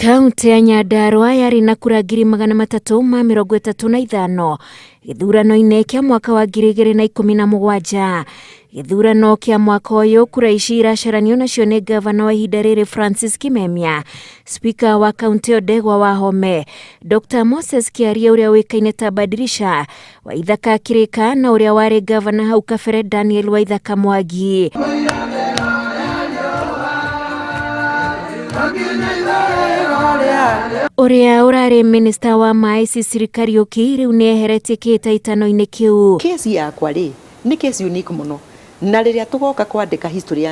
Kaunti ya Nyandarua yari na kura 335 githurano-inĩ kĩa mwaka wa 2017. Githurano kĩa mwaka ũyũ kura ici iracaranio nacio nĩ gavana wa ihinda rĩrĩ Francis Kimemia, spika wa kaunti Ndegwa Wahome, Dr. Moses Kiaria ũrĩa wĩkaine ta Badirisha, Waithaka Kirika na ũrĩa warĩ gavana hau kabere Daniel Waithaka Mwangi. Ũrĩa ũrarĩ minista wa maĩ Cicely Kariuki rĩu nĩ eheretie kĩhĩtahĩtano-inĩ kĩu. Kesi yakwa rĩ nĩ kesi unique mũno, na rĩrĩa tũgoka kwandĩka history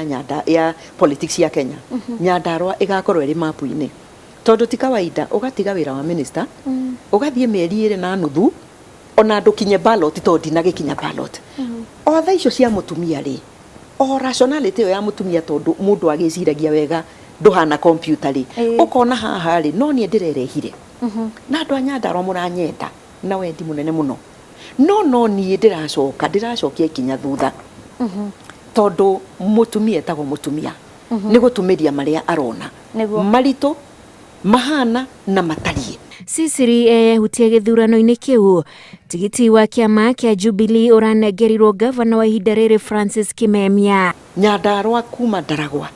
ya politics ya Kenya, Nyandarua ĩgakorwo ĩrĩ mapu-inĩ, tondũ ti kawaida ũgatiga wĩra wa minister ũgathiĩ mĩeri 2 na nuthu ona ndũkinye ballot tondũ ndinagĩkinya ballot. O tha icio cia mũtumia rĩ, o rationality ya mũtumia tondũ mũndũ agĩciragia wega nduhana computer rĩ, ukona haha rĩ no niĩ ndĩrerehire na andũ a Nyandarua mũranyenda na wendi mũnene mũno, no niĩ ndĩracokia ikinya thutha tondũ mũtumia etagwo mũtumia nĩ gũtumĩria marĩa arona maritũ mahana na matariĩ. Cicely eyehutia gĩthurano-inĩ kĩu. Tigiti wa kĩama kĩa Jubilee ũranengerirwo gavana wa ihinda rĩrĩ Francis Kimemia. Nyandarua kuma Ndaragwa,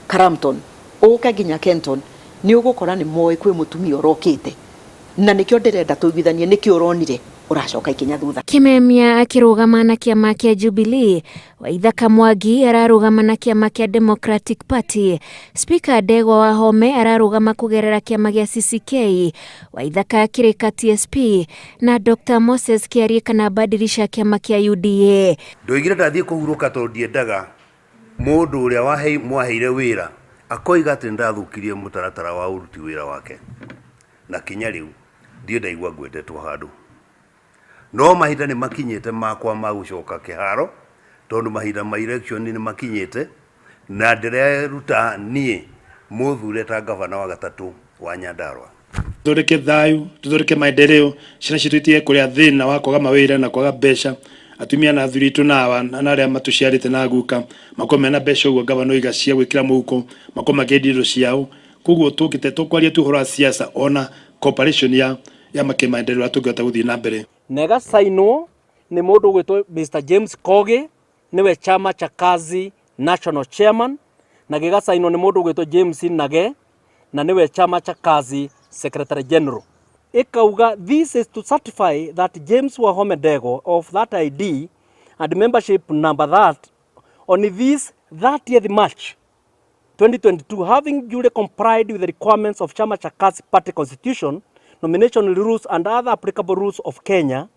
Karamton, ũka nginya Kenton nĩ ũgũkora nĩ moĩ kwĩ mũtumia ũrokĩte, na nĩkĩo ndĩrenda tũiguithanie nĩkĩo ũronire ũracoka ikinya thutha. Kimemia akĩrũgama na kĩama kĩa Jubilee, Waithaka Mwangi ararũgama na kĩama kĩa Democratic Party, spika Ndegwa Wahome ararũgama kũgerera kĩama gĩa CCK, Waithaka Kirika TSP na Dr. Moses Kiaria kana Badirisha kĩama kĩa UDA. Ndoigire ndathiĩ kũhurũka tondũ ndiendaga mũndũ ũrĩa mwaheire wĩra akoiga atĩ ndathukirie mũtaratara wa ũruti wĩra wake, na kinya rĩu ndiendaigua ngwendetwo handũ. No mahinda nĩ makinyĩte makwa ma gũcoka kĩharo tondũ mahinda ma election nĩ makinyĩte, na ndĩreruta niĩ mũthure ta gavana wa gatatũ wa Nyandarua. Tuthondeke thayu, tuthondeke maendeleo, ciana citũ itige kũrĩa thĩna wa kwaga mawĩra na kwaga mbeca, atumia na athuri aitũ na arĩa matũciarĩte na guka makorwo mena mbeca ũguo gavana oiga cia gwĩkĩra mũhuko, makorwo makĩendia indo ciao. Koguo tũkĩte tũkwaria tu ũhoro wa siasa ona cooperation ya makimaendeleo tũngĩhota gũthiĩ na mbere. Nega saino nĩ mũndũ ũgwĩtwo Mr. James Kogi, niwe chama cha kazi national chairman, na gĩga saino nĩ mũndũ ũgwĩtwo James Nage, na niwe chama cha kazi secretary general. Ikauga this is to certify that James Wahome Ndegwa of that ID and membership number that on this 30th March 2022 having duly complied with the requirements of Chama cha Kazi Party Constitution, nomination rules and other applicable rules of Kenya,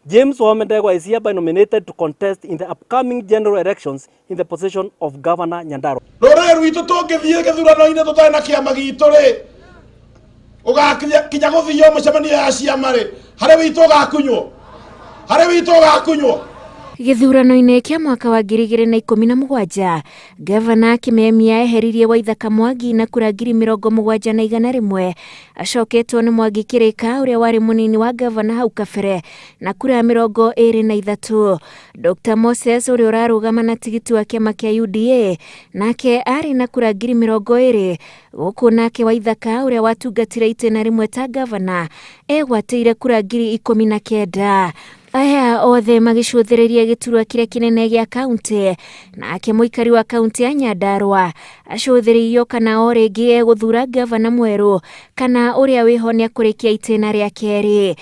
James Wahome Ndegwa is hereby nominated to contest in the upcoming general elections in the position of Governor Nyandarua. Rũrĩrĩ rwitũ tũngĩthiĩ gĩthurano-inĩ tũtarĩ na kĩama gitũ rĩ, ũgakinya gũthiĩ mũcemanio ya ciama rĩ, harĩ witũ ũgakunywo. Gĩthurano-inĩ kĩa mwaka wa 2017, gavana Kimemia eheririe Waithaka Mwangi na kura 71,100. Acoketwo nĩ Mwangi Kirika ũrĩa warĩ mũnini wa gavana hau kabere na kura 23. Dr. Moses ũrĩa ũrarũgama na tigiti wa kĩama kĩa UDA nake arĩ na kura 20,000, gũkũ nake Waithaka ũrĩa watungatire itĩna rĩmwe ta gavana egwatĩire kura 19,000. Aya othe magĩcũthĩrĩria gĩturwa kĩrĩa kĩnene gĩa kaunti, nake mũikari wa kaunti ya Nyandarua acũthĩrĩirio kana o rĩngĩ gũthura gavana mwerũ kana ũrĩa wĩho nĩ akũrĩkia itĩna rĩa kerĩ.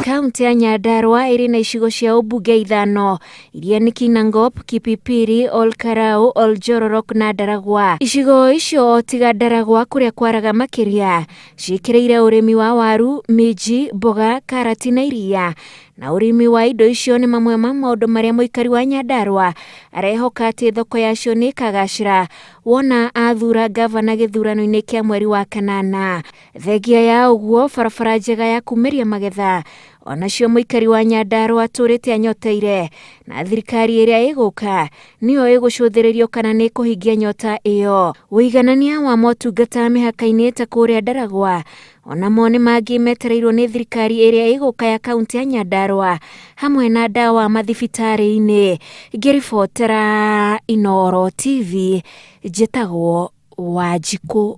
Kaunti ya Nyandarua ĩrĩ na icigo cia ũmbunge 5 iria nĩ Kinangop, Kipipiri, Olkarau, Oljororok na Ndaragwa. Icigo icio tiga Ndaragwa kũrĩa kwaraga makĩria ciĩkĩrĩire ũrĩmi wa waru, minji, mboga, karati na iria, na ũrĩmi wa indo icio nĩ mamwe ma maũndũ marĩa mũikari wa Nyandarua arehoka atĩ thoko yacio nĩ ikagacĩra wona athura gavana gĩthurano-inĩ kĩa mweri wa kanana. Thengia ya ũguo, barabara njega ya kumĩria magetha onacio mũikari wa Nyandarua atũrĩte anyoteire, na thirikari ĩrĩa ĩgũka nĩyo ĩgũcũthĩrĩrio kana nĩ kũhingia nyota ĩyo. Ũiganania wa motungata mĩhaka-inĩ ta kũrĩa Ndaragwa onamo nĩ mangĩ metereirwo nĩ thirikari ĩrĩa ĩgũka ya kaunti ya Nyandarua hamwe na ndawa mathibitarĩ-inĩ. Ngĩribotera Inooro TV, njĩtagwo Wanjikũ.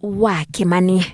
wa Kimani.